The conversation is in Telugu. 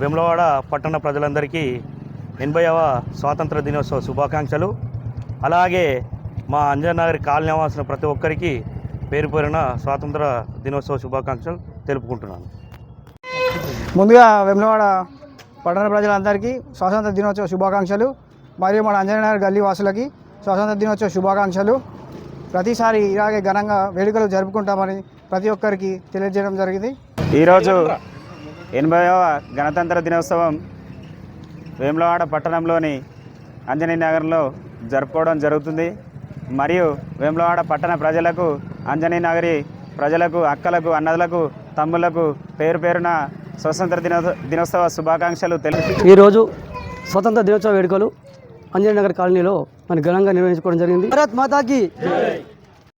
వేములవాడ పట్టణ ప్రజలందరికీ 80వ స్వాతంత్ర దినోత్సవ శుభాకాంక్షలు. అలాగే మా అంజనగర్ కాలనీ నివాసిన ప్రతి ఒక్కరికి పేరు పేరున స్వాతంత్ర దినోత్సవ శుభాకాంక్షలు తెలుపుకుంటున్నాను. ముందుగా వేములవాడ పట్టణ ప్రజలందరికీ స్వాతంత్ర దినోత్సవ శుభాకాంక్షలు మరియు మన అంజనగర్ గల్లీ వాసులకి స్వాతంత్ర దినోత్సవ శుభాకాంక్షలు. ప్రతిసారి ఇలాగే ఘనంగా వేడుకలు జరుపుకుంటామని ప్రతి ఒక్కరికి తెలియజేయడం జరిగింది. ఈరోజు 80వ గణతంత్ర దినోత్సవం వేములవాడ పట్టణంలోని ఆంజనేయ నగర్లో జరుపుకోవడం జరుగుతుంది. మరియు వేములవాడ పట్టణ ప్రజలకు, ఆంజనేయ నగరి ప్రజలకు, అక్కలకు, అన్నలకు, తమ్ముళ్లకు పేరు పేరున స్వాతంత్ర దినోత్సవ శుభాకాంక్షలు తెలుపు. ఈరోజు స్వాతంత్ర దినోత్సవ వేడుకలు ఆంజనేయ నగర్ కాలనీలో మన ఘనంగా నిర్వహించుకోవడం జరిగింది. భారత్ మాతాకి